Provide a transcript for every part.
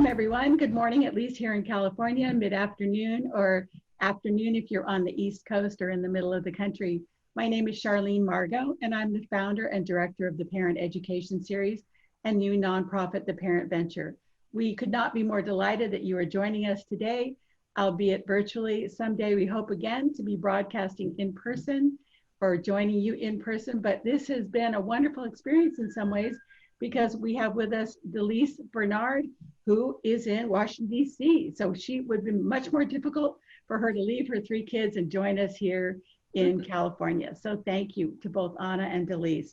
Welcome everyone. Good morning, at least here in California, mid-afternoon or afternoon if you're on the East Coast or in the middle of the country. My name is Charlene Margot, and I'm the founder and director of the Parent Education Series and new nonprofit, The Parent Venture. We could not be more delighted that you are joining us today, albeit virtually. Someday we hope again to be broadcasting in person or joining you in person, but this has been a wonderful experience in some ways because we have with us DeLise Bernard, who is in Washington, D.C. So she would be much more difficult for her to leave her 3 kids and join us here in California. So thank you to both Anna and DeLise.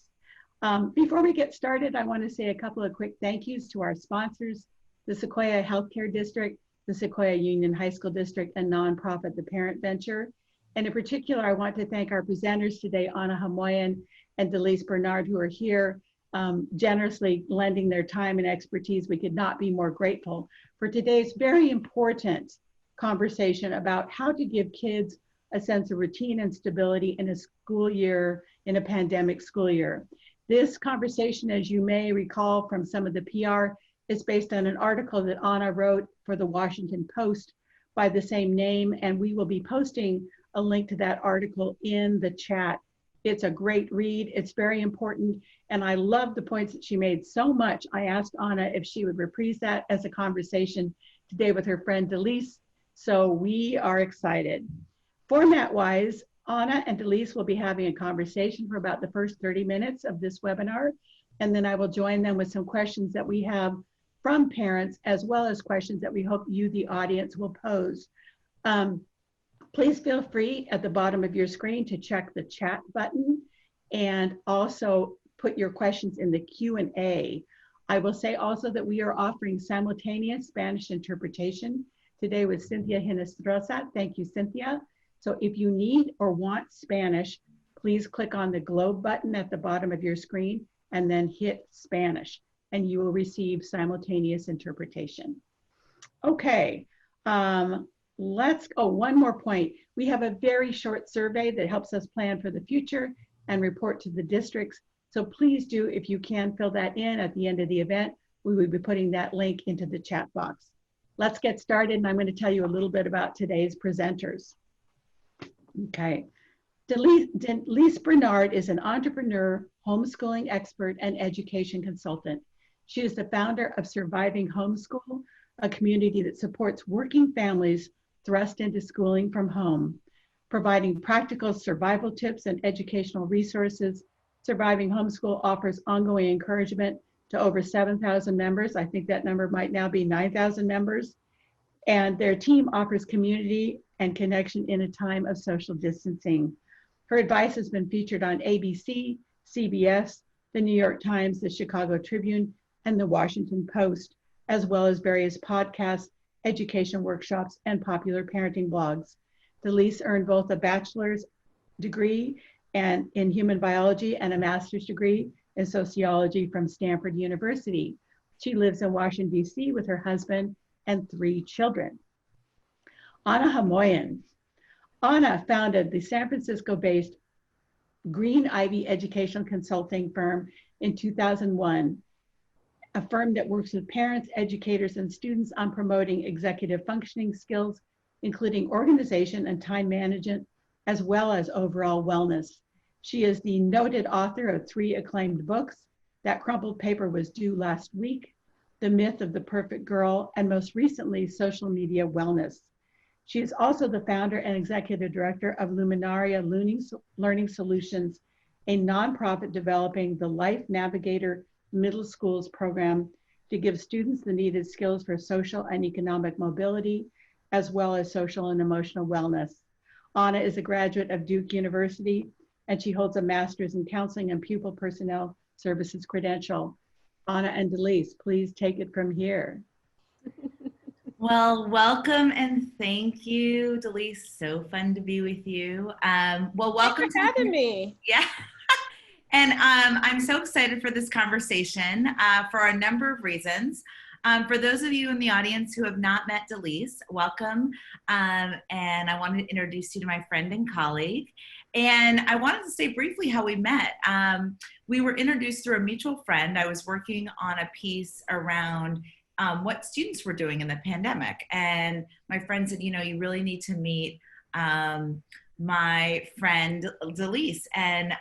Before we get started, I want to say a couple of quick thank yous to our sponsors, the Sequoia Healthcare District, the Sequoia Union High School District, and nonprofit, The Parent Venture. And in particular, I want to thank our presenters today, Anna Homayoun and DeLise Bernard, who are here generously lending their time and expertise. We could not be more grateful for today's very important conversation about how to give kids a sense of routine and stability in a school year, in a pandemic school year. This conversation, as you may recall from some of the PR, is based on an article that Anna wrote for the Washington Post by the same name, and we will be posting a link to that article in the chat. It's a great read. It's very important. And I love the points that she made so much. I asked Anna if she would reprise that as a conversation today with her friend DeLise. So we are excited. Format-wise, Anna and DeLise will be having a conversation for about the first 30 minutes of this webinar. And then I will join them with some questions that we have from parents, as well as questions that we hope you, the audience, will pose. Please feel free at the bottom of your screen to check the chat button and also put your questions in the Q&A. I will say also that we are offering simultaneous Spanish interpretation today with Cynthia Hinestrosa. Thank you, Cynthia. So if you need or want Spanish, please click on the globe button at the bottom of your screen and then hit Spanish, and you will receive simultaneous interpretation. Okay. One more point. We have a very short survey that helps us plan for the future and report to the districts. So please do, if you can, fill that in at the end of the event. We will be putting that link into the chat box. Let's get started, and I'm going to tell you a little bit about today's presenters. Okay. DeLise Bernard is an entrepreneur, homeschooling expert, and education consultant. She is the founder of Surviving Homeschool, a community that supports working families thrust into schooling from home. Providing practical survival tips and educational resources, Surviving Homeschool offers ongoing encouragement to over 7,000 members. I think that number might now be 9,000 members. And their team offers community and connection in a time of social distancing. Her advice has been featured on ABC, CBS, the New York Times, the Chicago Tribune, and the Washington Post, as well as various podcasts, education workshops, and popular parenting blogs. DeLise earned both a bachelor's degree in human biology and a master's degree in sociology from Stanford University. She lives in Washington, D.C. with her husband and 3 children. Anna Homayoun. Anna founded the San Francisco-based Green Ivy educational consulting firm in 2001. A firm that works with parents, educators, and students on promoting executive functioning skills, including organization and time management, as well as overall wellness. She is the noted author of 3 acclaimed books. That Crumpled Paper Was Due Last Week, The Myth of the Perfect Girl, and most recently, Social Media Wellness. She is also the founder and executive director of Luminaria Learning Solutions, a nonprofit developing the Life Navigator Middle Schools program to give students the needed skills for social and economic mobility, as well as social and emotional wellness. Anna is a graduate of Duke University, and she holds a master's in counseling and pupil personnel services credential. Anna and DeLise, please take it from here. Well, welcome and thank you, DeLise. So fun to be with you. Well, welcome Thanks for having me. Yeah. And I'm so excited for this conversation for a number of reasons. For those of you in the audience who have not met DeLise, welcome. And I wanted to introduce you to my friend and colleague. And I wanted to say briefly how we met. We were introduced through a mutual friend. I was working on a piece around what students were doing in the pandemic. And my friend said, you know, you really need to meet my friend DeLise and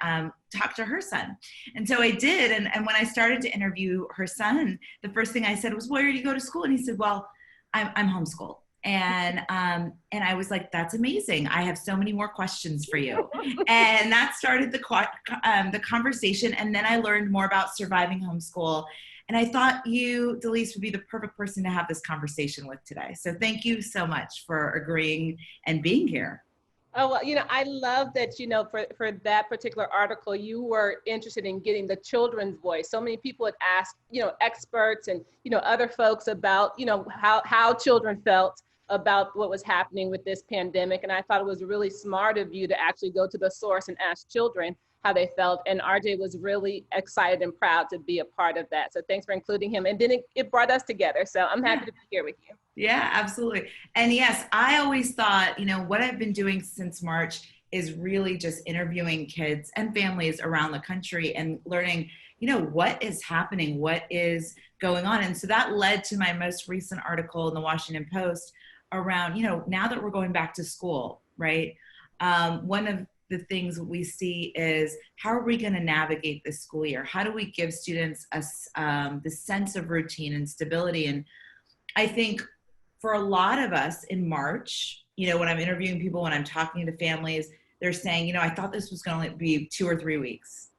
talk to her son. And so I did. And when I started to interview her son, the first thing I said was, where do you go to school? And he said, well, I'm homeschooled. And I was like, that's amazing. I have so many more questions for you. And that started the conversation. And then I learned more about Surviving Homeschool. And I thought you, DeLise, would be the perfect person to have this conversation with today. So thank you so much for agreeing and being here. Oh, well, you know, I love that, you know, for that particular article, you were interested in getting the children's voice. So many people had asked, you know, experts and, you know, other folks about, you know, how children felt about what was happening with this pandemic. And I thought it was really smart of you to actually go to the source and ask children how they felt. And RJ was really excited and proud to be a part of that. So thanks for including him. And then it brought us together. So I'm happy to be here with you. Yeah, absolutely. And yes, I always thought, you know, what I've been doing since March is really just interviewing kids and families around the country and learning, you know, what is happening, what is going on. And so that led to my most recent article in the Washington Post around, you know, now that we're going back to school, right? One of the things we see is, how are we going to navigate this school year? How do we give students the sense of routine and stability? And I think for a lot of us in March, you know, when I'm interviewing people, when I'm talking to families, they're saying, you know, I thought this was going to be 2 or 3 weeks.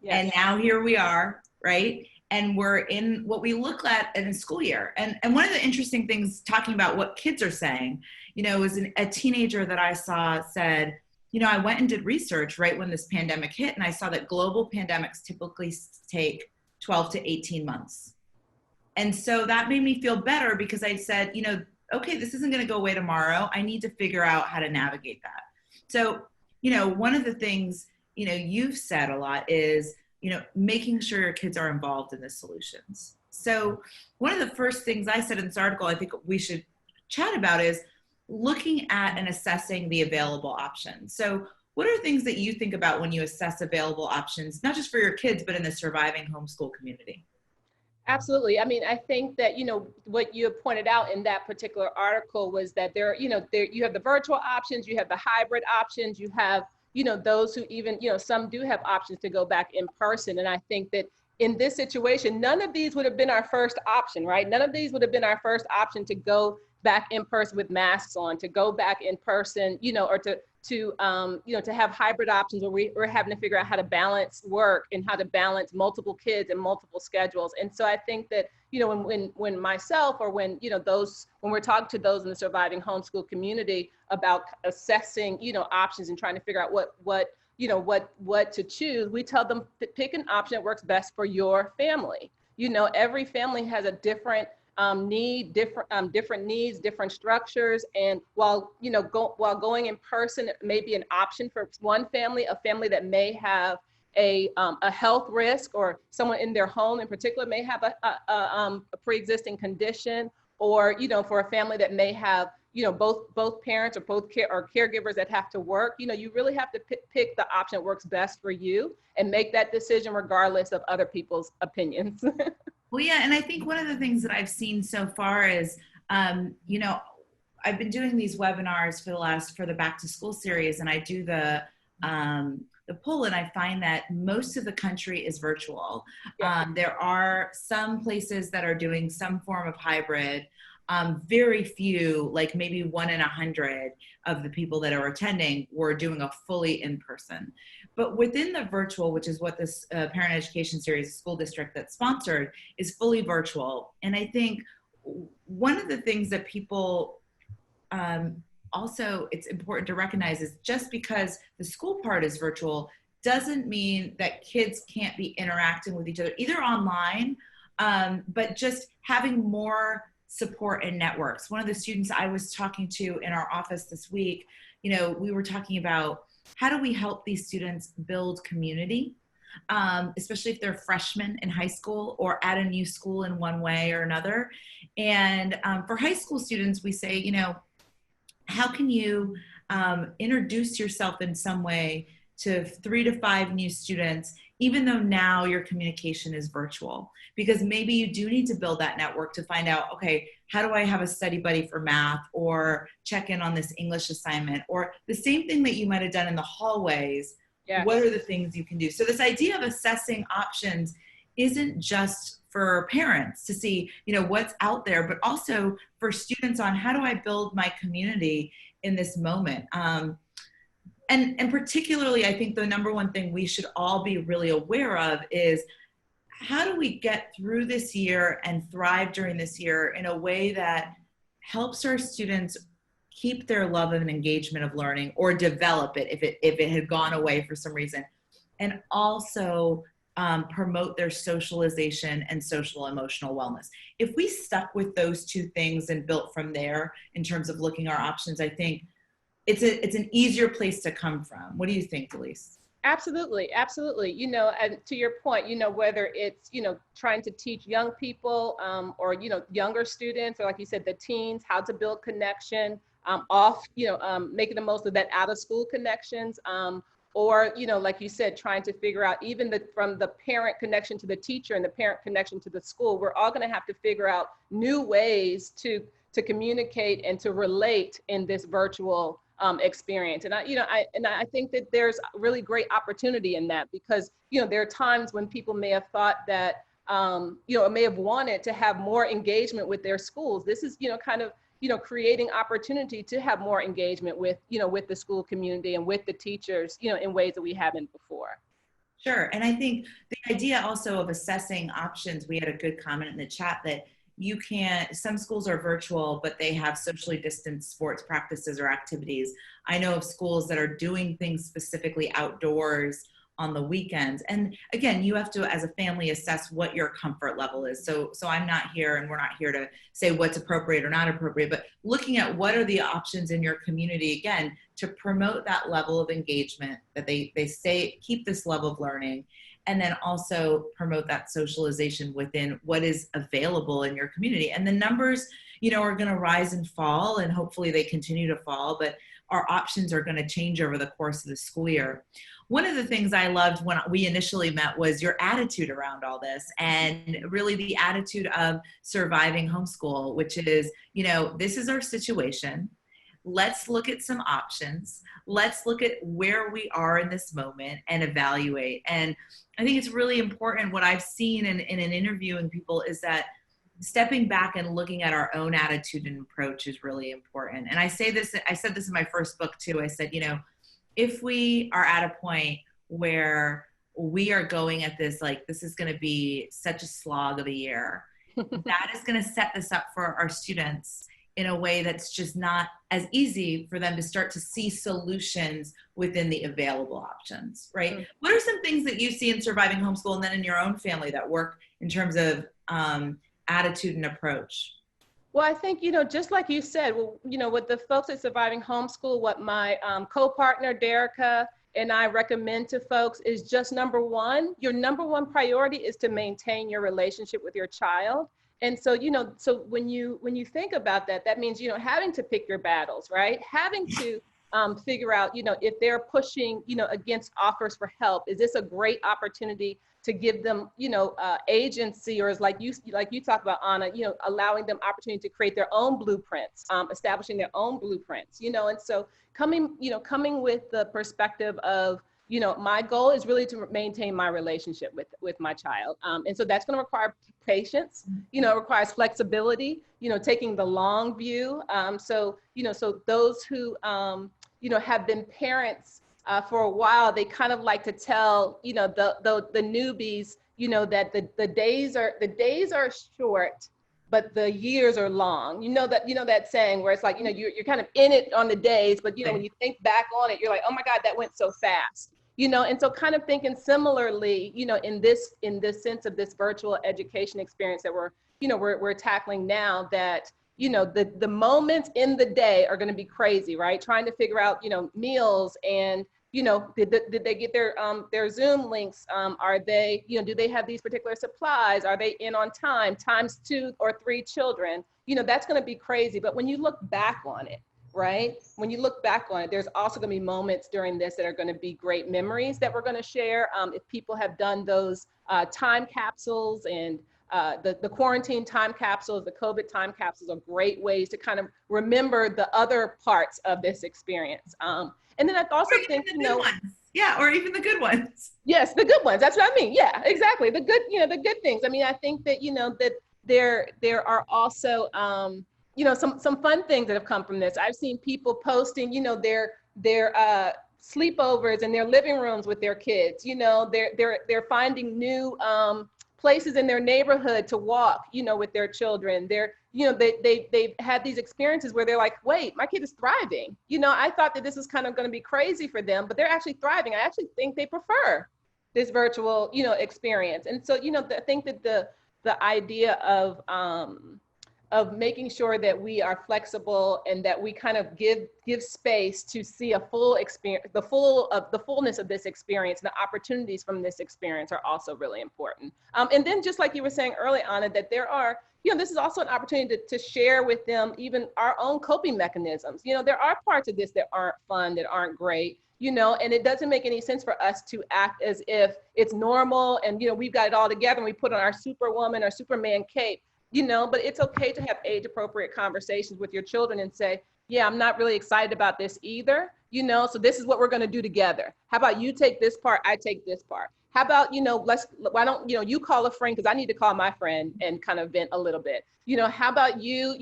Yes. And now here we are, right? And we're in what we look at in a school year. And one of the interesting things, talking about what kids are saying, you know, is a teenager that I saw said, you know, I went and did research right when this pandemic hit, and I saw that global pandemics typically take 12 to 18 months. And so that made me feel better, because I said, you know, okay, this isn't going to go away tomorrow. I need to figure out how to navigate that. So, you know, one of the things, you know, you've said a lot is, you know, making sure your kids are involved in the solutions. So one of the first things I said in this article, I think we should chat about, is looking at and assessing the available options. So what are things that you think about when you assess available options, not just for your kids, but in the Surviving Homeschool community? Absolutely. I mean, I think that, you know, what you pointed out in that particular article was that you have the virtual options, you have the hybrid options, you have, you know, those who even, you know, some do have options to go back in person. And I think that in this situation, none of these would have been our first option, right? None of these would have been our first option to go back in person with masks on, to go back in person, you know, or to you know, to have hybrid options where we're having to figure out how to balance work and how to balance multiple kids and multiple schedules. And so I think that, you know, when myself, or when, you know, when we're talking to those in the Surviving Homeschool community about assessing, you know, options and trying to figure out what to choose, we tell them to pick an option that works best for your family. You know, every family has a different different needs, different structures. And while going in person, it may be an option for one family, a family that may have a health risk, or someone in their home in particular may have a pre-existing condition, or, you know, for a family that may have, you know, both parents or both caregivers that have to work. You know, you really have to pick the option that works best for you and make that decision regardless of other people's opinions. Well, yeah, and I think one of the things that I've seen so far is, you know, I've been doing these webinars for the Back to School series, and I do the poll, and I find that most of the country is virtual. Yeah. There are some places that are doing some form of hybrid. Very few, like maybe 1 in 100 of the people that are attending were doing a fully in-person. But within the virtual, which is what this parent education series school district that's sponsored, is fully virtual. And I think one of the things that people also, it's important to recognize, is just because the school part is virtual doesn't mean that kids can't be interacting with each other, either online, but just having more support and networks. One of the students I was talking to in our office this week, you know, we were talking about how do we help these students build community, especially if they're freshmen in high school or at a new school in one way or another. And for high school students, we say, you know, how can you introduce yourself in some way to 3 to 5 new students, even though now your communication is virtual, because maybe you do need to build that network to find out, okay, how do I have a study buddy for math, or check in on this English assignment, or the same thing that you might have done in the hallways. Yes. What are the things you can do? So this idea of assessing options isn't just for parents to see, what's out there, but also for students on how do I build my community in this moment. And particularly, I think the number one thing we should all be really aware of is, how do we get through this year and thrive during this year in a way that helps our students keep their love and engagement of learning, or develop it if it had gone away for some reason, and also promote their socialization and social emotional wellness. If we stuck with those two things and built from there in terms of looking our options, I think it's an easier place to come from. What do you think, DeLise? Absolutely, absolutely. And to your point, whether it's, trying to teach young people or, younger students, or like you said, the teens, how to build connection, making the most of that out of school connections, or, like you said, trying to figure out even from the parent connection to the teacher and the parent connection to the school, we're all going to have to figure out new ways to communicate and to relate in this virtual experience. And I think that there's really great opportunity in that, because, there are times when people may have thought that, may have wanted to have more engagement with their schools. This is, kind of, creating opportunity to have more engagement with, with the school community and with the teachers, in ways that we haven't before. Sure. And I think the idea also of assessing options, we had a good comment in the chat that some schools are virtual, but they have socially distanced sports practices or activities. I know of schools that are doing things specifically outdoors on the weekends. And again, you have to, as a family, assess what your comfort level is. So I'm not here, and we're not here to say what's appropriate or not appropriate, but looking at what are the options in your community, again, to promote that level of engagement, that they say, keep this level of learning, and then also promote that socialization within what is available in your community. And the numbers, are going to rise and fall, and hopefully they continue to fall, but our options are going to change over the course of the school year. One of the things I loved when we initially met was your attitude around all this, and really the attitude of surviving homeschool, which is, this is our situation. Let's look at some options. Let's look at where we are in this moment and evaluate. And I think it's really important. What I've seen in an interviewing people is that stepping back and looking at our own attitude and approach is really important. And I said this in my first book too. I said, if we are at a point where we are going at this, like, this is going to be such a slog of a year, that is going to set this up for our students in a way that's just not as easy for them to start to see solutions within the available options, right? Mm-hmm. What are some things that you see in Surviving Homeschool and then in your own family that work in terms of attitude and approach? Well, I think, just like you said, with the folks at Surviving Homeschool, what my co-partner, Derica, and I recommend to folks is just your number one priority is to maintain your relationship with your child. And so, so when you think about that, that means, having to pick your battles, right? Having to figure out, if they're pushing, against offers for help, is this a great opportunity to give them, agency, or is like you talk about, Anna, allowing them opportunity to create their own blueprints, establishing their own blueprints, and so coming with the perspective of, my goal is really to maintain my relationship with my child. And so that's going to require patience, it requires flexibility, taking the long view. So those who, have been parents for a while, they kind of like to tell, the newbies, that the days are short, but the years are long. That saying where it's like, you're kind of in it on the days, but when you think back on it, you're like, oh my God, that went so fast. And so kind of thinking similarly, in this sense of this virtual education experience that we're tackling now, that, the moments in the day are going to be crazy, right? Trying to figure out, meals and, did they get their Zoom links? Are they, do they have these particular supplies? Are they in on time, times 2 or 3 children? That's going to be crazy. But when you look back on it, right? When you look back on it, there's also going to be moments during this that are going to be great memories that we're going to share. If people have done those time capsules and the quarantine time capsules, the COVID time capsules are great ways to kind of remember the other parts of this experience. And then I also think, yeah, or even the good ones. Yes, the good ones. That's what I mean. Yeah, exactly. The good, the good things. I mean, I think that, that there are also, some fun things that have come from this. I've seen people posting, their sleepovers in their living rooms with their kids. They're finding new places in their neighborhood to walk, with their children. They've had these experiences where they're like, wait, my kid is thriving. I thought that this was kind of going to be crazy for them, but they're actually thriving. I actually think they prefer this virtual, experience. And so, I think that the idea of making sure that we are flexible and that we kind of give space to see a full experience, the fullness of this experience, and the opportunities from this experience are also really important. And then just like you were saying early, Anna, that there are, this is also an opportunity to share with them even our own coping mechanisms. There are parts of this that aren't fun, that aren't great, and it doesn't make any sense for us to act as if it's normal and, we've got it all together and we put on our Superwoman or Superman cape. But it's okay to have age appropriate conversations with your children and say, yeah, I'm not really excited about this either. So this is what we're going to do together. How about you take this part? I take this part. How about, why don't, you call a friend, because I need to call my friend and kind of vent a little bit. How about you,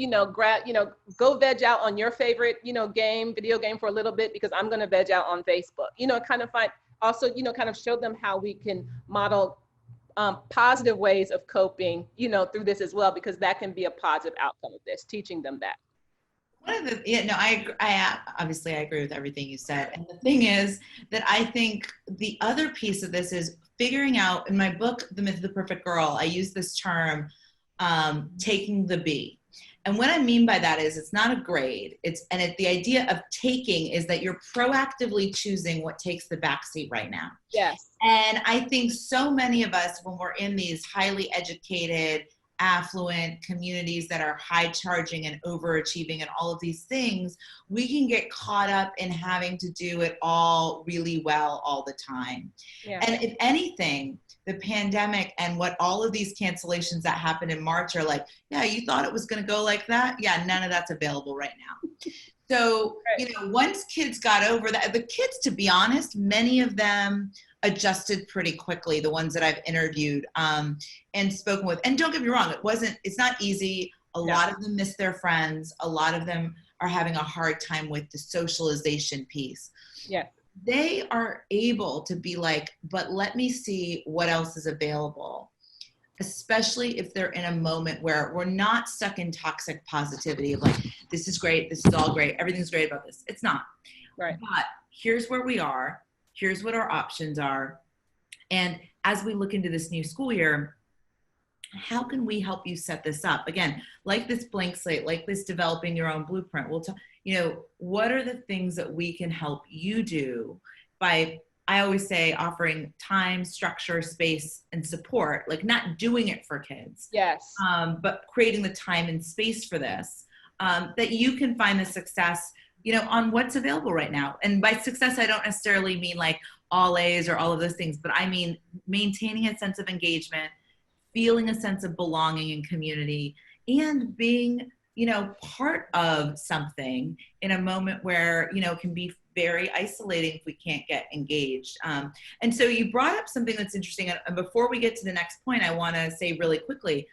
go veg out on your favorite, video game for a little bit, because I'm going to veg out on Facebook, kind of kind of show them how we can model positive ways of coping, through this as well, because that can be a positive outcome of this, teaching them that. I obviously I agree with everything you said. And the thing is that I think the other piece of this is figuring out, in my book, The Myth of the Perfect Girl, I use this term, taking the B. And what I mean by that is it's not a grade. The idea of taking is that you're proactively choosing what takes the backseat right now. Yes. And I think so many of us, when we're in these highly educated, affluent communities that are high charging and overachieving and all of these things, we can get caught up in having to do it all really well all the time. Yeah. And if anything, the pandemic and what all of these cancellations that happened in March are like, yeah, you thought it was going to go like that? Yeah, none of that's available right now. So, once kids got over that, the kids, to be honest, many of them adjusted pretty quickly, the ones that I've interviewed and spoken with. And don't get me wrong, it's not easy. A lot of them miss their friends. A lot of them are having a hard time with the socialization piece. Yeah. They are able to be like, but let me see what else is available, especially if they're in a moment where we're not stuck in toxic positivity of like, this is great, this is all great, everything's great about this. It's not. Right. But here's where we are. Here's what our options are. And as we look into this new school year, how can we help you set this up? Again, like this blank slate, like this developing your own blueprint. We'll talk, what are the things that we can help you do by, I always say, offering time, structure, space, and support, like not doing it for kids. Yes. But creating the time and space for this, that you can find the success on what's available right now. And by success, I don't necessarily mean like all A's or all of those things, but I mean maintaining a sense of engagement, feeling a sense of belonging and community, and being, part of something in a moment where, it can be very isolating if we can't get engaged. And so you brought up something that's interesting. And before we get to the next point, I want to say really quickly,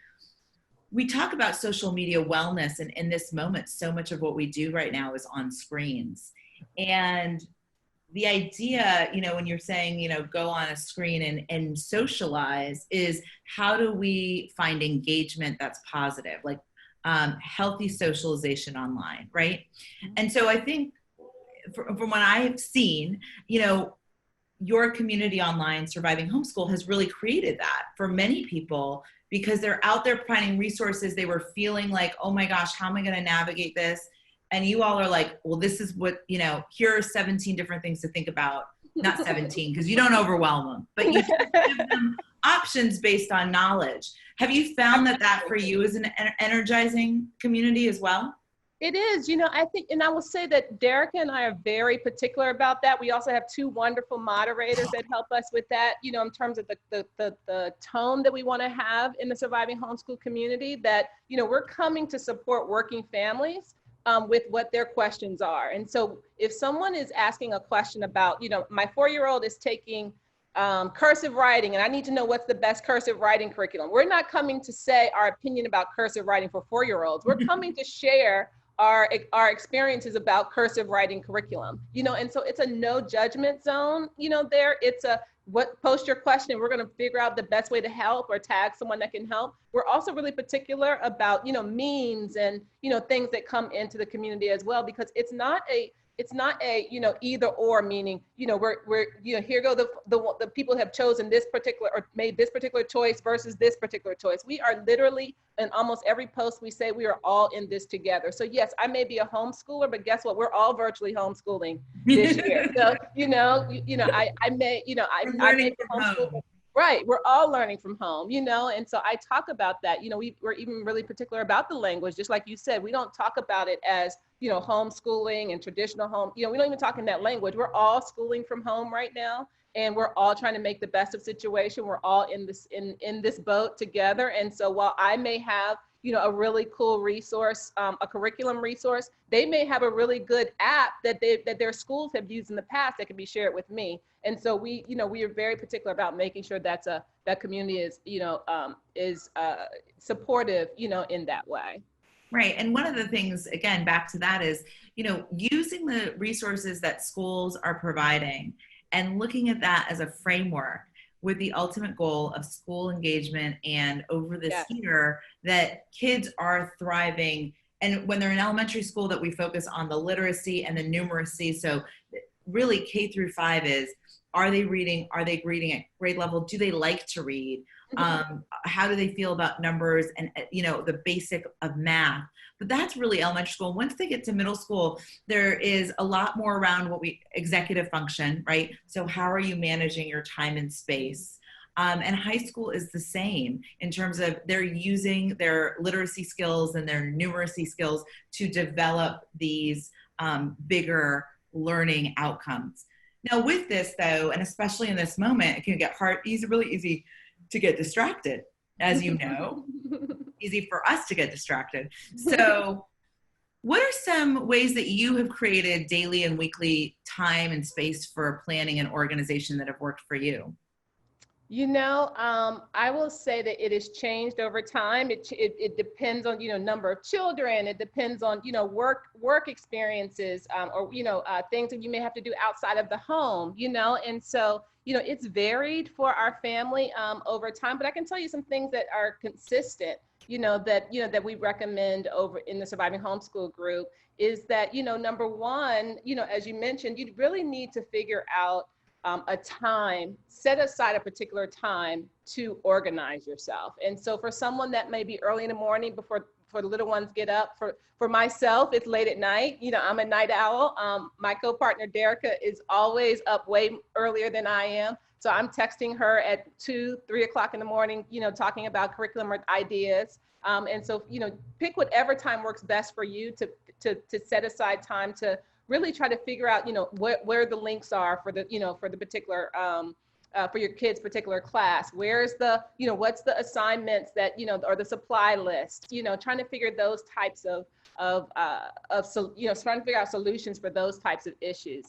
we talk about social media wellness, and in this moment, so much of what we do right now is on screens. And the idea, when you're saying, go on a screen and socialize, is how do we find engagement that's positive, like healthy socialization online, right? And so I think from what I've seen, your community online, Surviving Homeschool, has really created that for many people, because they're out there finding resources. They were feeling like, oh my gosh, how am I going to navigate this? And you all are like, well, this is what, here are 17 different things to think about. Not 17, because you don't overwhelm them, but you give them options based on knowledge. Have you found that for you is an energizing community as well? It is, I think, and I will say that Derek and I are very particular about that. We also have two wonderful moderators that help us with that, in terms of the tone that we want to have in the Surviving Homeschool community, that, we're coming to support working families with what their questions are. And so if someone is asking a question about, my 4-year-old is taking cursive writing, and I need to know what's the best cursive writing curriculum. We're not coming to say our opinion about cursive writing for 4-year-olds. We're coming to share our experiences about cursive writing curriculum, and so it's a no judgment zone, there. It's a, post your question, we're going to figure out the best way to help or tag someone that can help. We're also really particular about, memes and, things that come into the community as well, because it's not a, either or, meaning, we're here go the people have chosen this particular or made this particular choice versus this particular choice. We are literally, in almost every post we say, we are all in this together. So yes, I may be a homeschooler, but guess what? We're all virtually homeschooling this year. So, I may, I may be homeschooling. Right, we're all learning from home, and so I talk about that. We're even really particular about the language, just like you said. We don't talk about it as, homeschooling and traditional home. We don't even talk in that language. We're all schooling from home right now, and we're all trying to make the best of situation. We're all in this boat together. And so while I may have, a really cool resource, a curriculum resource, they may have a really good app that their schools have used in the past that can be shared with me. And so we are very particular about making sure that community is supportive, in that way. Right. And one of the things, again, back to that is, using the resources that schools are providing and looking at that as a framework with the ultimate goal of school engagement, and over this year that kids are thriving. And when they're in elementary school, that we focus on the literacy and the numeracy. So really K through 5 is, are they reading? Are they reading at grade level? Do they like to read? How do they feel about numbers and, the basic of math? But that's really elementary school. Once they get to middle school, there is a lot more around executive function, right? So how are you managing your time and space? And high school is the same in terms of they're using their literacy skills and their numeracy skills to develop these bigger learning outcomes. Now with this though, and especially in this moment, it can get really easy to get distracted, as you know. Easy for us to get distracted. So what are some ways that you have created daily and weekly time and space for planning and organization that have worked for you? I will say that it has changed over time. It depends on, number of children. It depends on, work experiences, or, things that you may have to do outside of the home, and so, it's varied for our family over time, but I can tell you some things that are consistent, that we recommend over in the Surviving Homeschool group is that, number one, as you mentioned, you really need to figure out a time, set aside a particular time to organize yourself. And so for someone that may be early in the morning before the little ones get up, for myself, it's late at night. I'm a night owl. My co-partner, Derica, is always up way earlier than I am. So I'm texting her at 2, 3 o'clock in the morning, talking about curriculum or ideas. And so, pick whatever time works best for you to set aside time to really try to figure out, where the links are for the, for the particular, for your kid's particular class. Where's the, what's the assignments that, or the supply list, trying to figure those types trying to figure out solutions for those types of issues.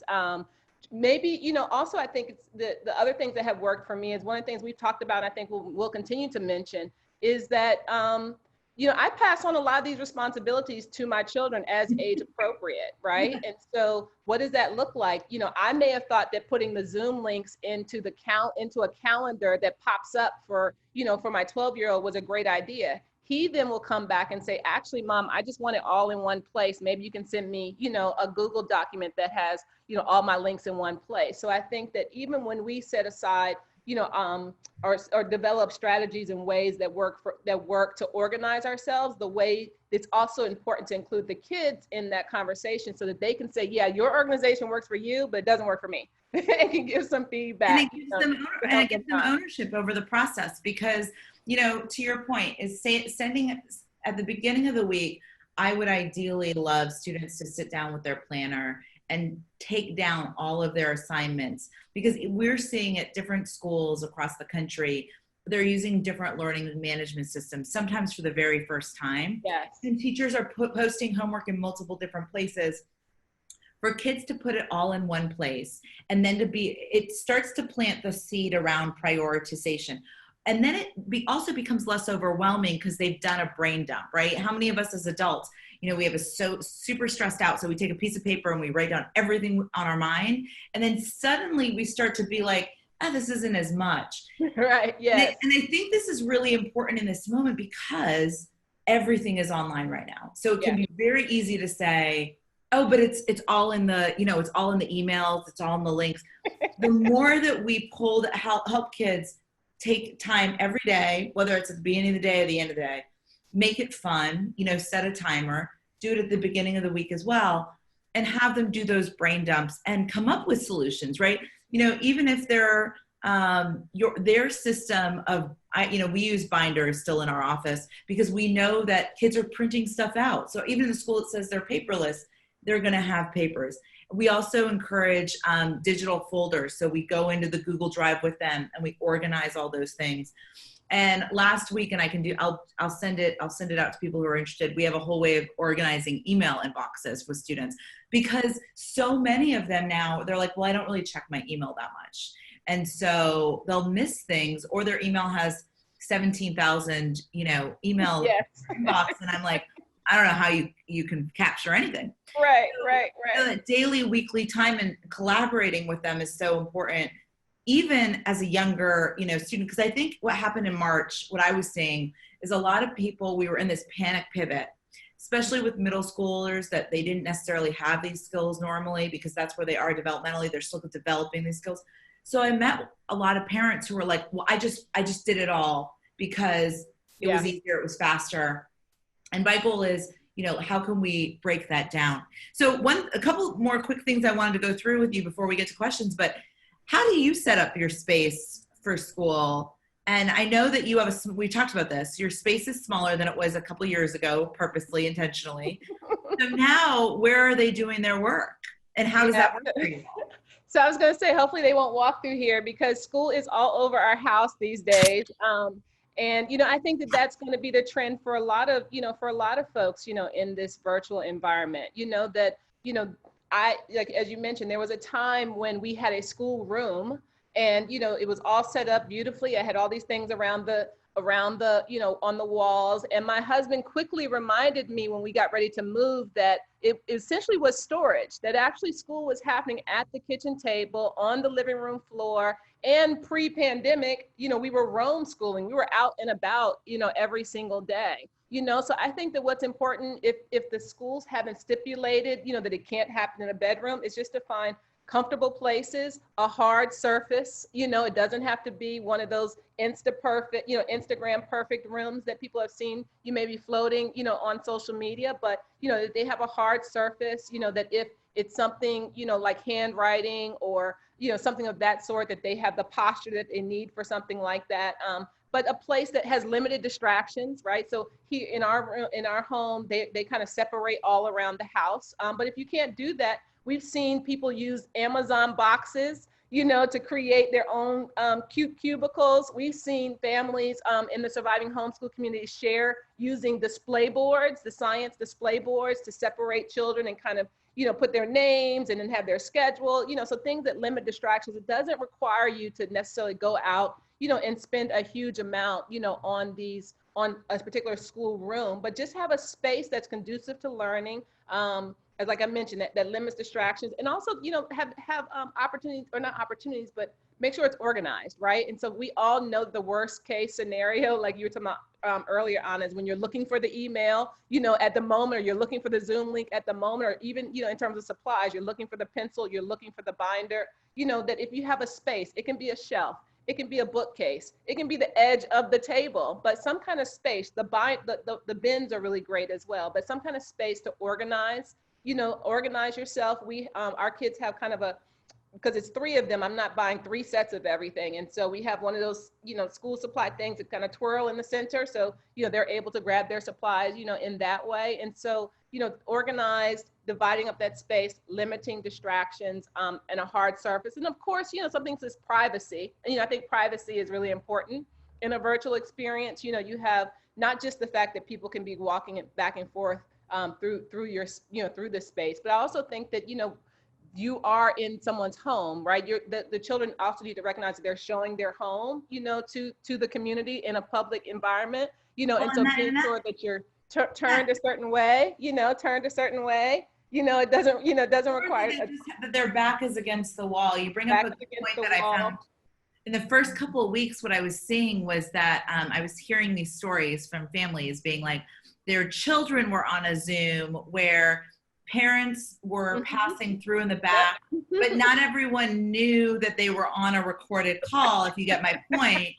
Maybe, also I think it's the other things that have worked for me is one of the things we've talked about, I think we'll continue to mention is that, I pass on a lot of these responsibilities to my children as age appropriate, right? And so what does that look like? I may have thought that putting the Zoom links into a calendar that pops up for my 12-year-old was a great idea. He then will come back and say, actually, Mom, I just want it all in one place. Maybe you can send me, a Google document that has, all my links in one place. So I think that even when we set aside or develop strategies and ways that work to organize ourselves, the way it's also important to include the kids in that conversation so that they can say, yeah, your organization works for you, but it doesn't work for me. And can give some feedback. And it gives them ownership over the process because, to your point, is sending at the beginning of the week, I would ideally love students to sit down with their planner and take down all of their assignments, because we're seeing at different schools across the country, they're using different learning management systems, sometimes for the very first time. Yes. And teachers are posting homework in multiple different places. For kids to put it all in one place, and then it starts to plant the seed around prioritization. And then it also becomes less overwhelming because they've done a brain dump, right? How many of us as adults, we have super stressed out. So we take a piece of paper and we write down everything on our mind. And then suddenly we start to be like, this isn't as much. Right, yes. And I think this is really important in this moment because everything is online right now. So it can be very easy to say, oh, but it's all in the, it's all in the emails, it's all in the links. The more that we pull that help kids take time every day, whether it's at the beginning of the day or the end of the day, make it fun, set a timer, do it at the beginning of the week as well, and have them do those brain dumps and come up with solutions, right? Even if they're their system of, we use binders still in our office because we know that kids are printing stuff out. So even in the school it says they're paperless, they're going to have papers. We also encourage digital folders. So we go into the Google Drive with them and we organize all those things. And last week, and I'll send it out to people who are interested. We have a whole way of organizing email inboxes with students because so many of them now, they're like, well, I don't really check my email that much. And so they'll miss things, or their email has 17,000, email inbox. And I'm like, I don't know how you can capture anything. Right. So that daily, weekly time and collaborating with them is so important, even as a younger, student. Because I think what happened in March, what I was seeing is a lot of people, we were in this panic pivot, especially with middle schoolers, that they didn't necessarily have these skills normally because that's where they are developmentally. They're still developing these skills. So I met a lot of parents who were like, well, I just did it all because it was easier, it was faster. And my goal is, how can we break that down? So a couple more quick things I wanted to go through with you before we get to questions, but how do you set up your space for school? And I know that you have we talked about this, your space is smaller than it was a couple years ago, purposely, intentionally. So now where are they doing their work? And how does that work for you? So I was going to say, hopefully they won't walk through here because school is all over our house these days. And, I think that that's going to be the trend for a lot of folks, in this virtual environment, like, as you mentioned, there was a time when we had a school room and, it was all set up beautifully. I had all these things around the, on the walls. And my husband quickly reminded me when we got ready to move that it essentially was storage, that actually school was happening at the kitchen table, on the living room floor. And pre-pandemic, we were roam schooling. We were out and about, every single day, so I think that what's important, if the schools haven't stipulated, that it can't happen in a bedroom, is just to find comfortable places, a hard surface, it doesn't have to be one of those Instagram perfect rooms that people have seen, you may be floating, on social media, but, they have a hard surface, that if it's something, like handwriting or, something of that sort, that they have the posture that they need for something like that. But a place that has limited distractions, right? So here in our home, they kind of separate all around the house. But if you can't do that, we've seen people use Amazon boxes, to create their own cute cubicles. We've seen families in the Surviving Homeschool community share using display boards, the science display boards, to separate children and kind of, put their names and then have their schedule, so things that limit distractions. It doesn't require you to necessarily go out, and spend a huge amount, on a particular school room, but just have a space that's conducive to learning. As like I mentioned, that limits distractions, and also, have opportunities, or not opportunities, but make sure it's organized, right? And so we all know the worst case scenario, like you were talking about earlier on, is when you're looking for the email, at the moment, or you're looking for the Zoom link at the moment, or even, in terms of supplies, you're looking for the pencil, you're looking for the binder, that if you have a space, it can be a shelf, it can be a bookcase, it can be the edge of the table, but some kind of space. The bins are really great as well, but some kind of space to organize, organize yourself. Our kids have kind of because it's 3 of them, I'm not buying 3 sets of everything. And so we have one of those, school supply things that kind of twirl in the center. So, they're able to grab their supplies, in that way. And so, organized, dividing up that space, limiting distractions, and a hard surface. And of course, some things is privacy. And, I think privacy is really important in a virtual experience. You have not just the fact that people can be walking back and forth through your, through the space, but I also think that, you are in someone's home, right? The children also need to recognize that they're showing their home, to the community in a public environment, and so being sure that you're turned a certain way, turned a certain way, it doesn't require that their back is against the wall. You bring up a good point that I found. In the first couple of weeks, what I was seeing was that I was hearing these stories from families being like, their children were on a Zoom where parents were passing through in the back, but not everyone knew that they were on a recorded call, if you get my point.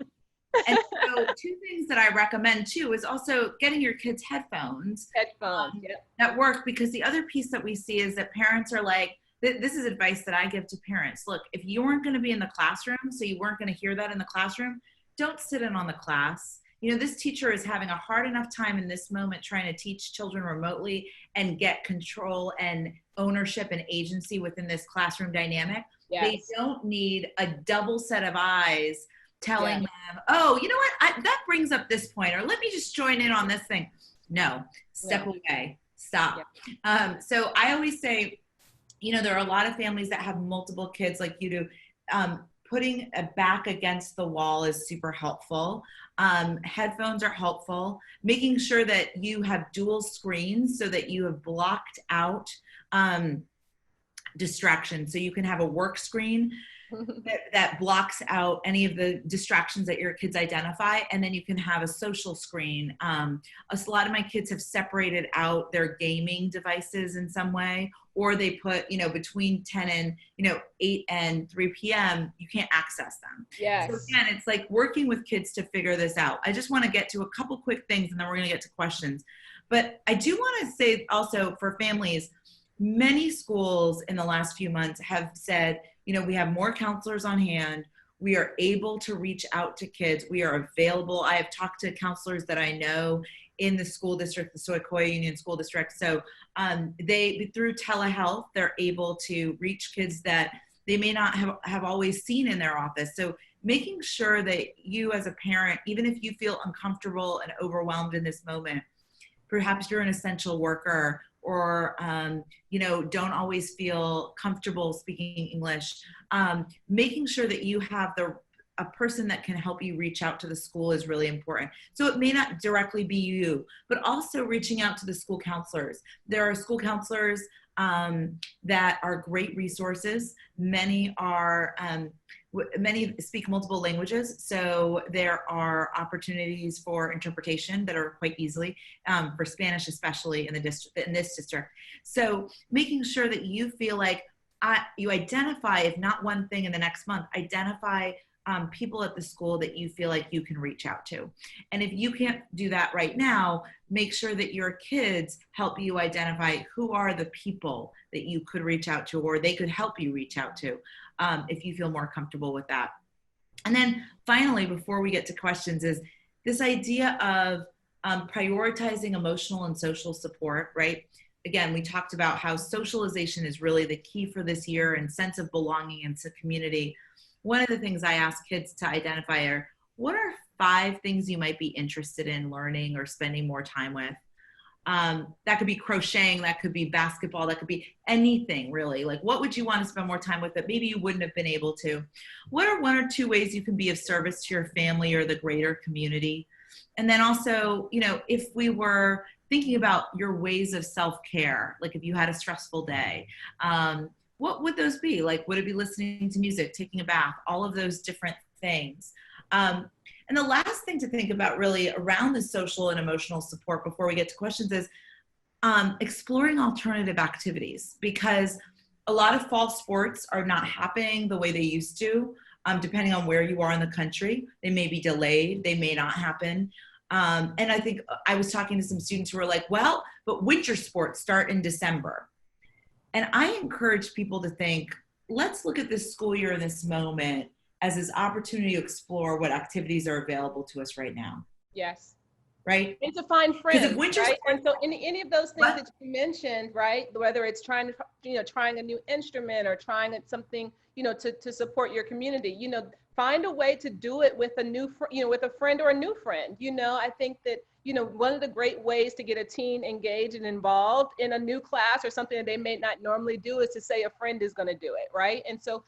And so 2 things that I recommend too is also getting your kids headphones. That work, because the other piece that we see is that parents are like, this is advice that I give to parents. Look, if you weren't going to be in the classroom, so you weren't going to hear that in the classroom, don't sit in on the class. This teacher is having a hard enough time in this moment trying to teach children remotely and get control and ownership and agency within this classroom dynamic. Yes. They don't need a double set of eyes telling them, oh, you know what, that brings up this point, or let me just join in on this thing. No, step away, stop. So I always say, there are a lot of families that have multiple kids like you do. Putting a back against the wall is super helpful. Headphones are helpful. Making sure that you have dual screens so that you have blocked out distractions. So you can have a work screen that blocks out any of the distractions that your kids identify. And then you can have a social screen. A lot of my kids have separated out their gaming devices in some way, or they put, between 10 and, 8 and 3 p.m., you can't access them. Yes. So again, it's like working with kids to figure this out. I just want to get to a couple quick things and then we're going to get to questions. But I do want to say also for families, many schools in the last few months have said, we have more counselors on hand. We are able to reach out to kids. We are available. I have talked to counselors that I know in the school district, the Sequoia Union School District. So they, through telehealth, they're able to reach kids that they may not have always seen in their office. So making sure that you as a parent, even if you feel uncomfortable and overwhelmed in this moment, perhaps you're an essential worker or, don't always feel comfortable speaking English, making sure that you have a person that can help you reach out to the school is really important. So it may not directly be you, but also reaching out to the school counselors. There are school counselors that are great resources. Many speak multiple languages, so there are opportunities for interpretation that are quite easily for Spanish, especially in this district. So making sure that you feel like you identify, if not one thing in the next month, identify people at the school that you feel like you can reach out to. And if you can't do that right now, make sure that your kids help you identify who are the people that you could reach out to, or they could help you reach out to if you feel more comfortable with that. And then finally, before we get to questions, is this idea of prioritizing emotional and social support, right? Again, we talked about how socialization is really the key for this year and sense of belonging and community. One of the things I ask kids to identify are, what are 5 things you might be interested in learning or spending more time with? That could be crocheting, that could be basketball, that could be anything really. Like, what would you want to spend more time with that maybe you wouldn't have been able to? What are 1 or 2 ways you can be of service to your family or the greater community? And then also, if we were thinking about your ways of self-care, like if you had a stressful day, what would those be? Like, would it be listening to music, taking a bath, all of those different things? And the last thing to think about really around the social and emotional support before we get to questions is exploring alternative activities, because a lot of fall sports are not happening the way they used to, depending on where you are in the country. They may be delayed, they may not happen. And I think I was talking to some students who were like, well, but winter sports start in December. And I encourage people to think, let's look at this school year in this moment as this opportunity to explore what activities are available to us right now. Yes. Right? And to find friends, Because if winter's right? And so any of those things What? that you mentioned, right? Whether it's trying to, trying a new instrument or trying something, to support your community, find a way to do it with a new, with a friend or a new friend. I think that, one of the great ways to get a teen engaged and involved in a new class or something that they may not normally do is to say a friend is going to do it, right? And so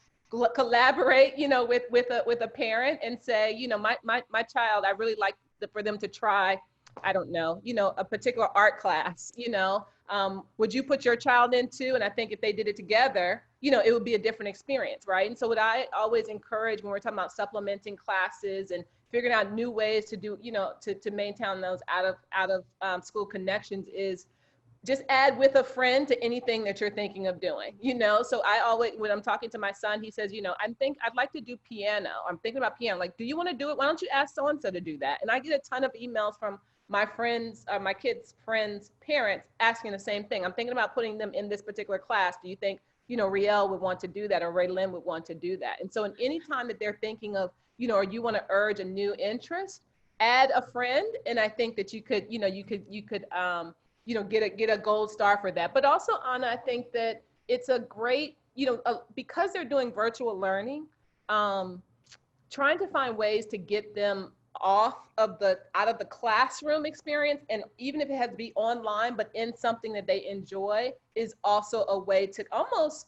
collaborate, with a parent and say, my child, I really like for them to try, I don't know, a particular art class, would you put your child into? And I think if they did it together, it would be a different experience, right? And so what I always encourage when we're talking about supplementing classes and figuring out new ways to do, to maintain those out of school connections is just add with a friend to anything that you're thinking of doing, So I always, when I'm talking to my son, he says, I'd like to do piano. I'm thinking about piano. Like, do you want to do it? Why don't you ask so-and-so to do that? And I get a ton of emails from my friends, my kids' friends' parents asking the same thing. I'm thinking about putting them in this particular class. Do you think, Riel would want to do that or Ray Lynn would want to do that? And so in any time that they're thinking of, or you want to urge a new interest, add a friend. And I think that you could, get a gold star for that. But also, Anna, I think that it's a great, because they're doing virtual learning, trying to find ways to get them out of the classroom experience, and even if it has to be online, but in something that they enjoy, is also a way to almost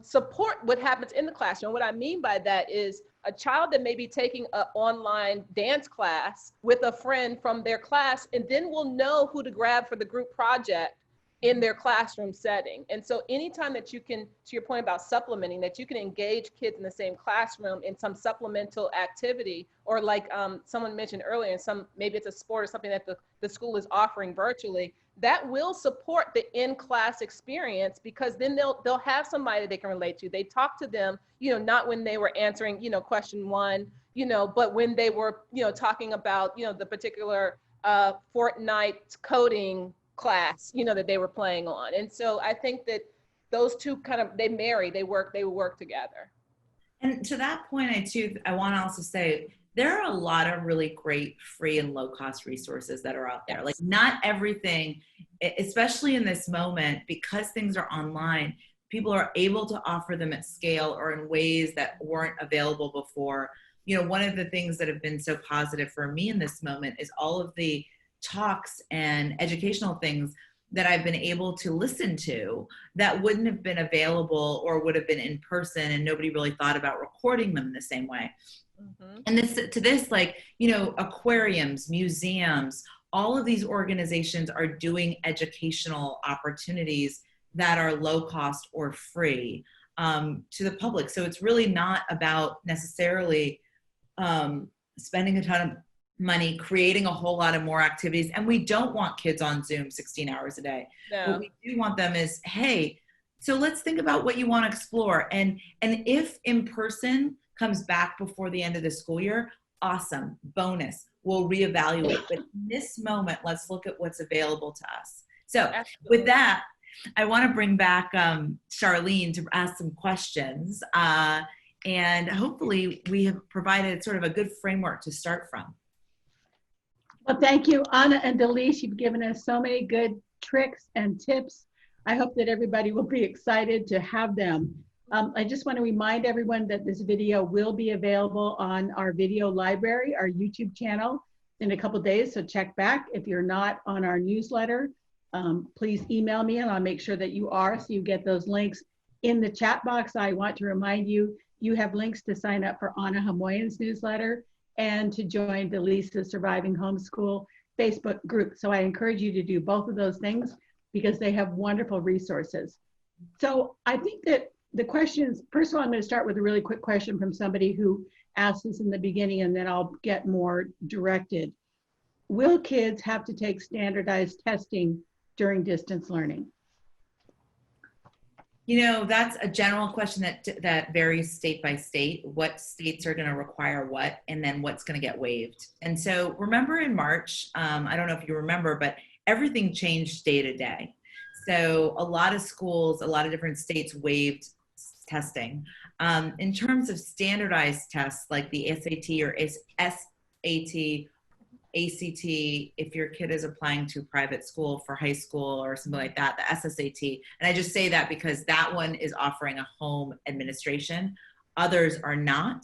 support what happens in the classroom. What I mean by that is a child that may be taking an online dance class with a friend from their class, and then will know who to grab for the group project in their classroom setting. And so anytime that you can, to your point about supplementing, that you can engage kids in the same classroom in some supplemental activity, or like someone mentioned earlier, maybe it's a sport or something that the school is offering virtually, that will support the in-class experience, because then they'll have somebody they can relate to. They talk to them, not when they were answering, question one, but when they were, talking about, the particular Fortnite coding class, that they were playing on. And so I think that those two they work together. And to that point, I want to also say, there are a lot of really great free and low cost resources that are out there. Yes. Like, not everything, especially in this moment, because things are online, people are able to offer them at scale or in ways that weren't available before. One of the things that have been so positive for me in this moment is all of the talks and educational things that I've been able to listen to that wouldn't have been available or would have been in person, and nobody really thought about recording them in the same way. Mm-hmm. And aquariums, museums, all of these organizations are doing educational opportunities that are low cost or free to the public. So it's really not about necessarily spending a ton of money, creating a whole lot of more activities. And we don't want kids on Zoom 16 hours a day. No. What we do want them is, hey, so let's think about what you want to explore. And if in person comes back before the end of the school year, awesome, bonus, we'll reevaluate. But in this moment, let's look at what's available to us. So Absolutely. With that, I want to bring back Charlene to ask some questions. And hopefully we have provided sort of a good framework to start from. Well, thank you, Anna and DeLise. You've given us so many good tricks and tips. I hope that everybody will be excited to have them. I just want to remind everyone that this video will be available on our video library, our YouTube channel, in a couple of days, so check back. If you're not on our newsletter, please email me and I'll make sure that you are, so you get those links. In the chat box, I want to remind you, you have links to sign up for Anna Homayoun's newsletter and to join DeLise's Surviving Homeschool Facebook group. So I encourage you to do both of those things because they have wonderful resources. So I think that the questions, first of all, I'm going to start with a really quick question from somebody who asked this in the beginning, and then I'll get more directed. Will kids have to take standardized testing during distance learning? That's a general question that varies state by state, what states are going to require what, and then what's going to get waived. And so remember in March, I don't know if you remember, but everything changed day to day. So a lot of schools, a lot of different states waived testing. In terms of standardized tests like the SAT or SAT, ACT, if your kid is applying to private school for high school or something like that, the SSAT. And I just say that because that one is offering a home administration. Others are not.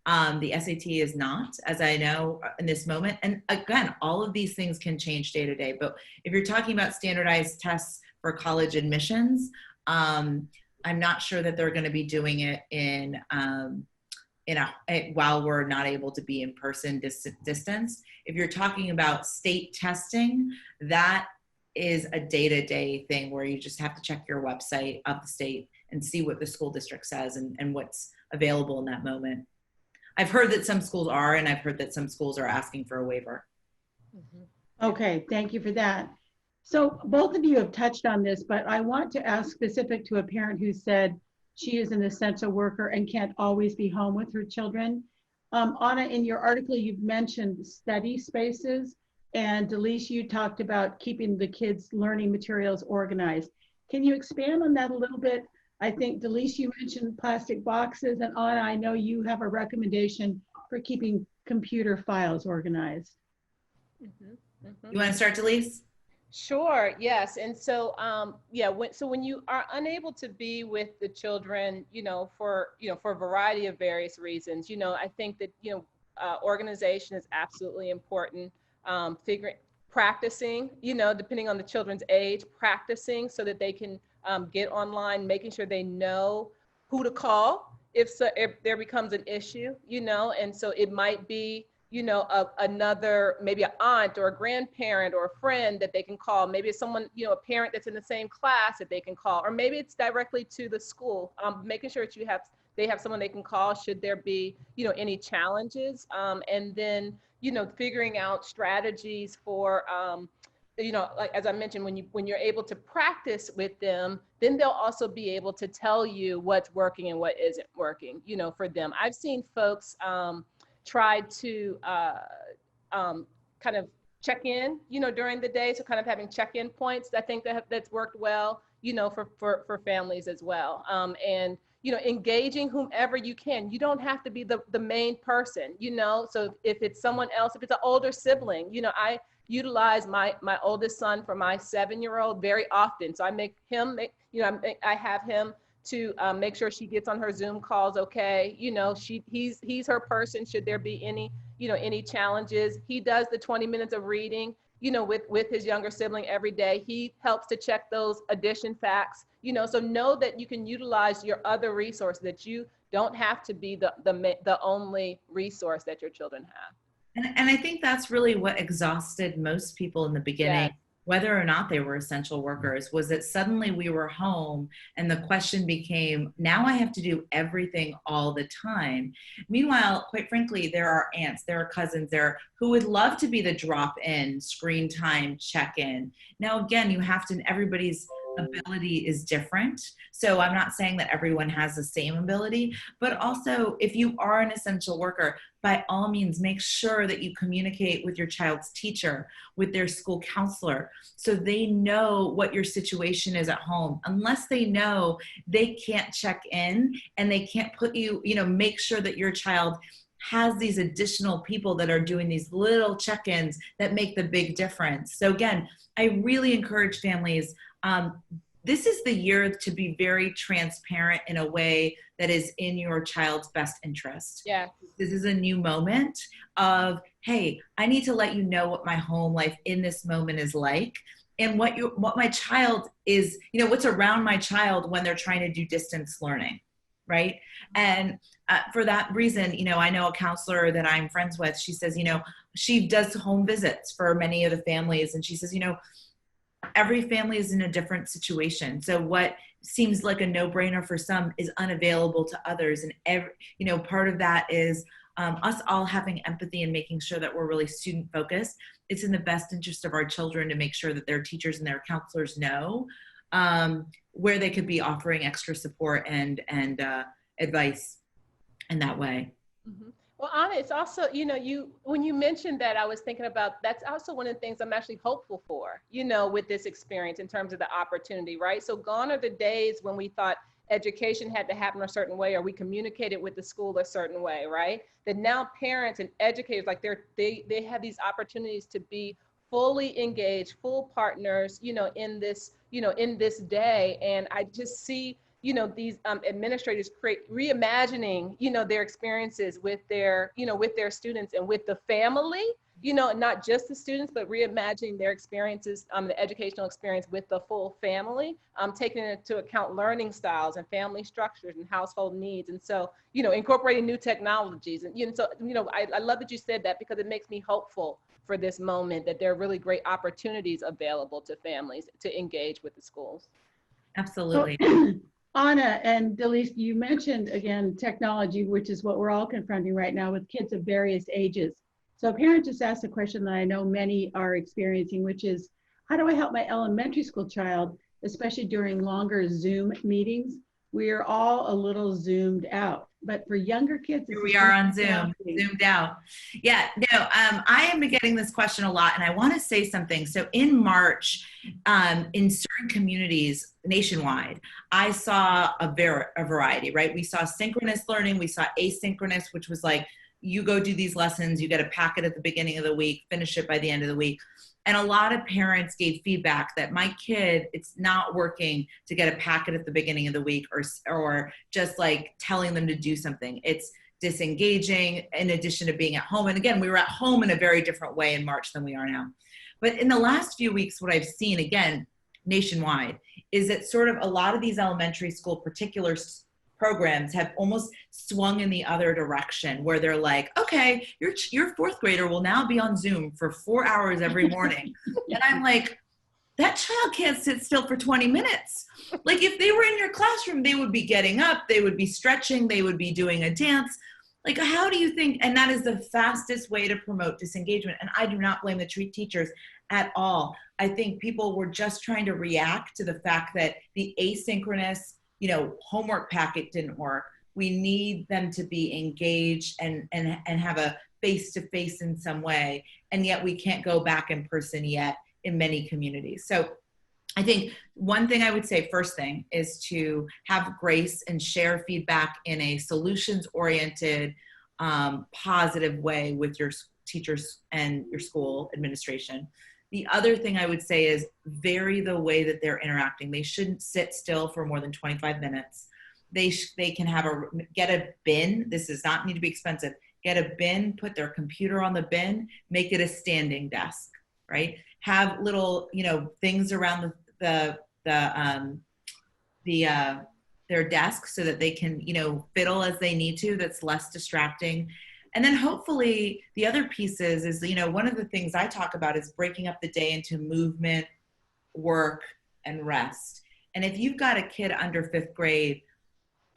The SAT is not, as I know in this moment. And again, all of these things can change day to day. But if you're talking about standardized tests for college admissions, I'm not sure that they're going to be doing it while we're not able to be in person distance. If you're talking about state testing, that is a day-to-day thing where you just have to check your website of the state and see what the school district says and what's available in that moment. I've heard that some schools are, and I've heard that some schools are asking for a waiver. Okay, thank you for that. So both of you have touched on this, but I want to ask specific to a parent who said she is an essential worker and can't always be home with her children. Anna, in your article, you've mentioned study spaces, and DeLise, you talked about keeping the kids' learning materials organized. Can you expand on that a little bit? I think, DeLise, you mentioned plastic boxes, and Anna, I know you have a recommendation for keeping computer files organized. You want to start, DeLise? Sure. Yes. And so, when you are unable to be with the children, for a variety of various reasons, I think that, organization is absolutely important. Practicing, depending on the children's age, practicing so that they can get online, making sure they know who to call if there becomes an issue, and so it might be, another, maybe an aunt or a grandparent or a friend that they can call. Maybe it's someone, a parent that's in the same class that they can call, or maybe it's directly to the school. Making sure that they have someone they can call should there be, any challenges. And then, figuring out strategies for, like, as I mentioned, when you're able to practice with them, then they'll also be able to tell you what's working and what isn't working, for them. I've seen folks, try to kind of check in, during the day. So kind of having check-in points, I think that's worked well, for families as well. And, engaging whomever you can. You don't have to be the main person, so if it's someone else, if it's an older sibling, I utilize my oldest son for my 7-year-old very often. So I I have him to make sure she gets on her Zoom calls. Okay. He's her person. Should there be any challenges, he does the 20 minutes of reading, with his younger sibling every day. He helps to check those addition facts, so know that you can utilize your other resources, that you don't have to be the only resource that your children have. And I think that's really what exhausted most people in the beginning. Yes. Whether or not they were essential workers, was that suddenly we were home and the question became, now I have to do everything all the time. Meanwhile, quite frankly, there are aunts, there are cousins there who would love to be the drop-in, screen time, check-in. Now, again, everybody's ability is different. So I'm not saying that everyone has the same ability, but also if you are an essential worker, by all means, make sure that you communicate with your child's teacher, with their school counselor, so they know what your situation is at home. Unless they know, they can't check in and they can't put you, make sure that your child has these additional people that are doing these little check-ins that make the big difference. So again, I really encourage families, this is the year to be very transparent in a way that is in your child's best interest. Yeah. This is a new moment of, hey, I need to let you know what my home life in this moment is like, and what my child is, what's around my child when they're trying to do distance learning, right? And for that reason, I know a counselor that I'm friends with, she says, she does home visits for many of the families, and she says, every family is in a different situation. So what seems like a no-brainer for some is unavailable to others. And part of that is us all having empathy and making sure that we're really student focused. It's in the best interest of our children to make sure that their teachers and their counselors know where they could be offering extra support and advice in that way. Mm-hmm. Well, Anna, it's also, when you mentioned that, I was thinking about, that's also one of the things I'm actually hopeful for, with this experience in terms of the opportunity, right? So gone are the days when we thought education had to happen a certain way, or we communicated with the school a certain way, right? That now parents and educators, like they have these opportunities to be fully engaged, full partners, in this, in this day. And I just see, these administrators reimagining, their experiences with their, with their students and with the family, not just the students, but reimagining their experiences, the educational experience with the full family, taking into account learning styles and family structures and household needs. And so, incorporating new technologies. And, so, I love that you said that, because it makes me hopeful for this moment, that there are really great opportunities available to families to engage with the schools. Absolutely. Anna and DeLise, you mentioned again technology, which is what we're all confronting right now with kids of various ages. So a parent just asked a question that I know many are experiencing, which is, how do I help my elementary school child, especially during longer Zoom meetings? We are all a little zoomed out, but for younger kids, here we are on Zoom, zoomed out. Yeah, no, I am getting this question a lot, and I want to say something. So in March, in certain communities nationwide, I saw a variety, right? We saw synchronous learning, we saw asynchronous, which was like, you go do these lessons, you get a packet at the beginning of the week, finish it by the end of the week. And a lot of parents gave feedback that my kid, it's not working to get a packet at the beginning of the week, or just like telling them to do something. It's disengaging in addition to being at home. And again, we were at home in a very different way in March than we are now. But in the last few weeks, what I've seen, again, nationwide, is that sort of a lot of these elementary school particular programs have almost swung in the other direction, where they're like, okay, your fourth grader will now be on Zoom for 4 hours every morning. And I'm like, that child can't sit still for 20 minutes. Like, if they were in your classroom, they would be getting up, they would be stretching, they would be doing a dance. Like, how do you think? And that is the fastest way to promote disengagement. And I do not blame the teachers at all. I think people were just trying to react to the fact that the asynchronous, homework packet didn't work. We need them to be engaged and have a face-to-face in some way. And yet we can't go back in person yet in many communities. So I think one thing I would say, first thing, is to have grace and share feedback in a solutions-oriented, positive way with your teachers and your school administration. The other thing I would say is vary the way that they're interacting. They shouldn't sit still for more than 25 minutes. They can get a bin. This does not need to be expensive. Get a bin, put their computer on the bin, make it a standing desk, right? Have little, things around their desk so that they can, fiddle as they need to. That's less distracting. And then hopefully the other pieces is, one of the things I talk about is breaking up the day into movement, work, and rest. And if you've got a kid under 5th grade,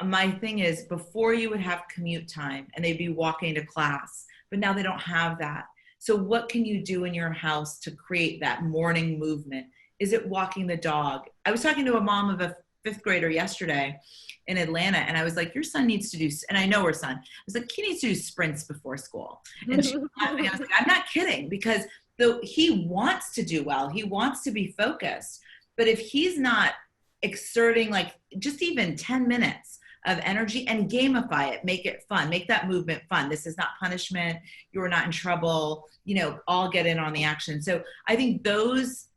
my thing is, before you would have commute time and they'd be walking to class, but now they don't have that. So what can you do in your house to create that morning movement? Is it walking the dog? I was talking to a mom of a 5th grader yesterday in Atlanta, and I was like, your son needs to do, and I know her son, I was like, he needs to do sprints before school. And she was laughing. I was like, I'm not kidding, because though he wants to do well, he wants to be focused, but if he's not exerting like just even 10 minutes of energy, and gamify it, make it fun, make that movement fun. This is not punishment. You're not in trouble, all get in on the action. So I think those,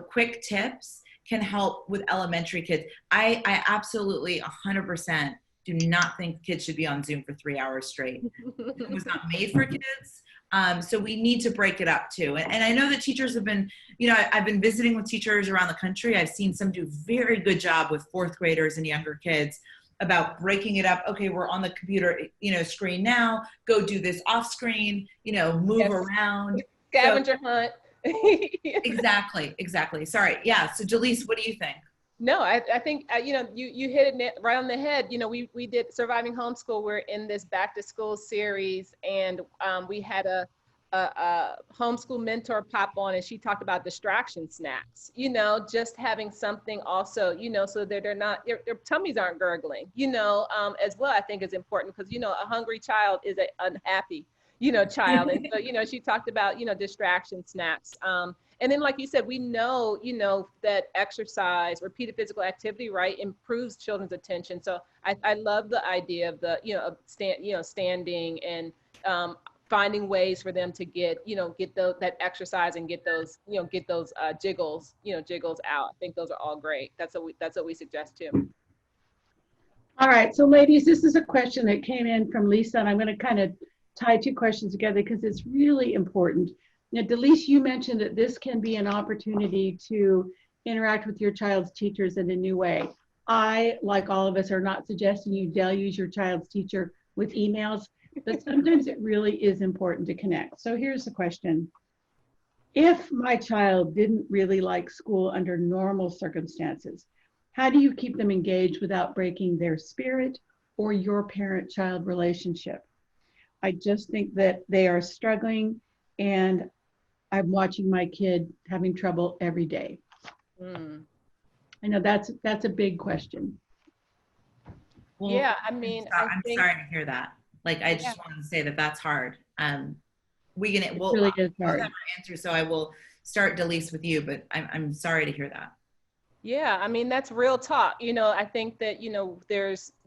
quick tips can help with elementary kids. I absolutely 100% do not think kids should be on Zoom for 3 hours straight. It was not made for kids. So we need to break it up too. And I know that teachers have been, I've been visiting with teachers around the country. I've seen some do very good job with 4th graders and younger kids about breaking it up. Okay, we're on the computer, screen now, go do this off screen, move around. Scavenger hunt. Exactly. Sorry. Yeah. So DeLise, what do you think? No, I think, you hit it right on the head. We did Surviving Homeschool. We're in this back to school series, and we had a homeschool mentor pop on, and she talked about distraction snacks, just having something also, so that they're not, their tummies aren't gurgling, as well, I think is important, because, a hungry child is an unhappy, child. And so, she talked about, distraction snacks. And then, like you said, we know, that exercise, repeated physical activity, right, improves children's attention. So I love the idea of the, standing and finding ways for them to get that exercise and get those jiggles out. I think those are all great. That's what we suggest too. All right, so ladies, this is a question that came in from Lisa, and I'm going to kind of tie two questions together because it's really important. Now, DeLise, you mentioned that this can be an opportunity to interact with your child's teachers in a new way. I, like all of us, are not suggesting you deluge your child's teacher with emails, but sometimes it really is important to connect. So here's the question. If my child didn't really like school under normal circumstances, how do you keep them engaged without breaking their spirit or your parent-child relationship? I just think that they are struggling, and I'm watching my kid having trouble every day. I know that's a big question. Well, yeah, I mean, I'm sorry to hear that. Like, I just wanted to say that that's hard. We'll really is hard. have our answer, so I will start, DeLise, with you, but I'm sorry to hear that. Yeah, I mean, that's real talk. I think that,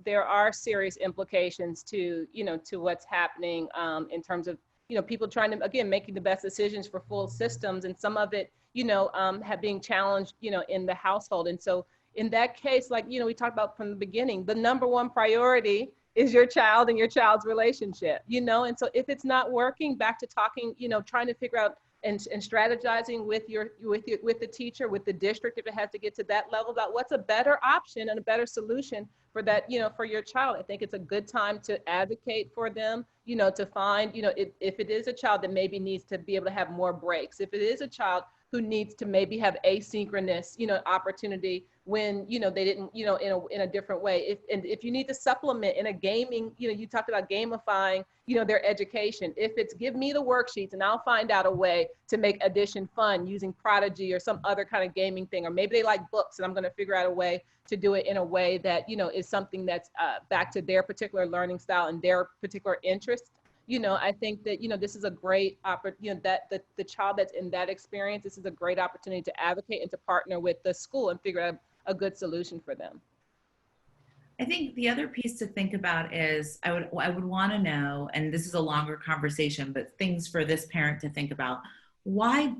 there are serious implications to what's happening in terms of, people trying to, again, making the best decisions for full systems, and some of it, have being challenged, in the household. And so in that case, like, we talked about from the beginning, the number one priority is your child and your child's relationship, and so if it's not working, back to talking, trying to figure out and strategizing with the teacher, with the district, if it has to get to that level, about what's a better option and a better solution for that, for your child. I think it's a good time to advocate for them, to find, if it is a child that maybe needs to be able to have more breaks, if it is a child who needs to maybe have asynchronous, opportunity when, they didn't, in a different way. If you need to supplement in a gaming, you talked about gamifying, their education. If it's give me the worksheets and I'll find out a way to make addition fun using Prodigy or some other kind of gaming thing, or maybe they like books and I'm going to figure out a way to do it in a way that, is something that's back to their particular learning style and their particular interest. I think that, this is a great opportunity, that the child that's in that experience, this is a great opportunity to advocate and to partner with the school and figure out a good solution for them. I think the other piece to think about is I would want to know, and this is a longer conversation, but things for this parent to think about. Why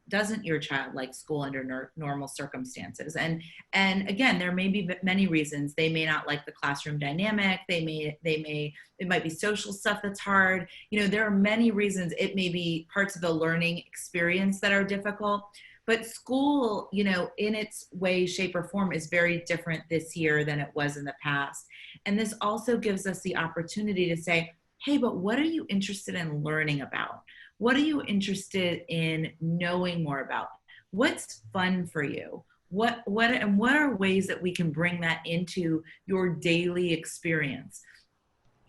doesn't your child like school under normal circumstances? And again, there may be many reasons. They may not like the classroom dynamic. It might be social stuff that's hard. There are many reasons. It may be parts of the learning experience that are difficult. But school, in its way, shape, or form is very different this year than it was in the past. And this also gives us the opportunity to say, hey, but what are you interested in learning about? What are you interested in knowing more about? What's fun for you? What are ways that we can bring that into your daily experience?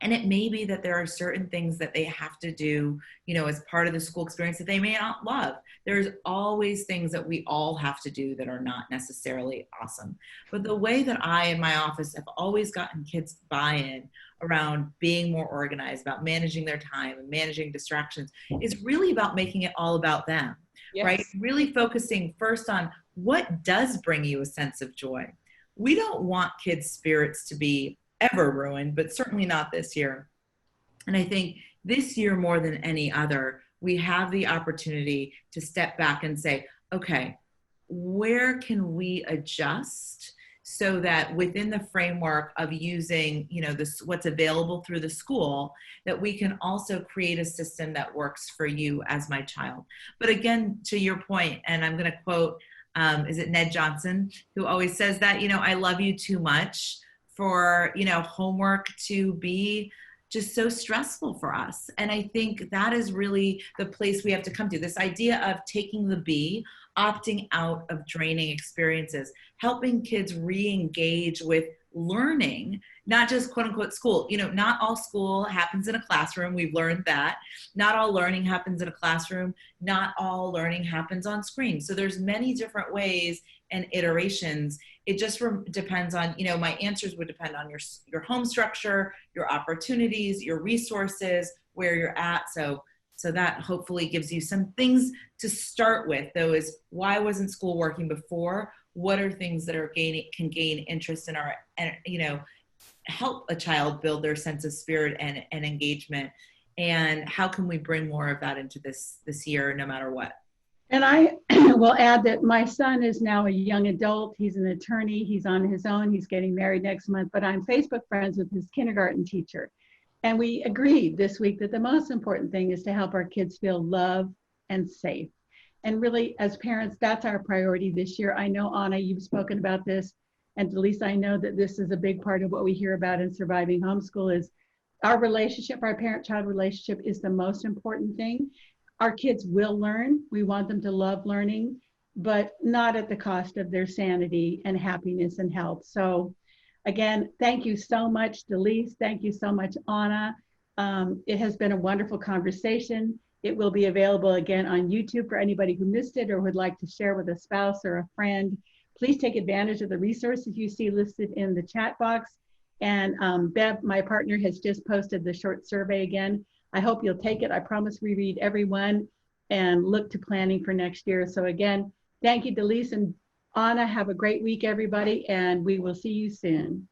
And it may be that there are certain things that they have to do, as part of the school experience that they may not love. There's always things that we all have to do that are not necessarily awesome. But the way that I in my office have always gotten kids buy-in around being more organized, about managing their time and managing distractions, is really about making it all about them, yes. Right? Really focusing first on what does bring you a sense of joy. We don't want kids' spirits to be ever ruined, but certainly not this year. And I think this year more than any other, we have the opportunity to step back and say, okay, where can we adjust so that within the framework of using, what's available through the school, that we can also create a system that works for you as my child. But again, to your point, and I'm going to quote, is it Ned Johnson, who always says that, I love you too much for, homework to be just so stressful for us. And I think that is really the place we have to come to. This idea of taking the B, opting out of draining experiences, helping kids re-engage with learning, not just quote unquote school. Not all school happens in a classroom. We've learned that. Not all learning happens in a classroom. Not all learning happens on screen. So there's many different ways and iterations. It just depends on, my answers would depend on your home structure, your opportunities, your resources, where you're at. So So that hopefully gives you some things to start with. Though, is why wasn't school working before? What are things that can gain interest in our, and help a child build their sense of spirit and engagement? And how can we bring more of that into this year, no matter what? And I will add that my son is now a young adult. He's an attorney. He's on his own. He's getting married next month, but I'm Facebook friends with his kindergarten teacher. And we agreed this week that the most important thing is to help our kids feel loved and safe. And really, as parents, that's our priority this year. I know, Anna, you've spoken about this. And DeLise, I know that this is a big part of what we hear about in Surviving Homeschool is our relationship, our parent-child relationship is the most important thing. Our kids will learn. We want them to love learning, but not at the cost of their sanity and happiness and health. So again, thank you so much, DeLise. Thank you so much, Anna. It has been a wonderful conversation. It will be available again on YouTube for anybody who missed it or would like to share with a spouse or a friend. Please take advantage of the resources you see listed in the chat box. And Bev, my partner, has just posted the short survey again. I hope you'll take it. I promise we read every one and look to planning for next year. So again, thank you, DeLise and Anna. Have a great week, everybody, and we will see you soon.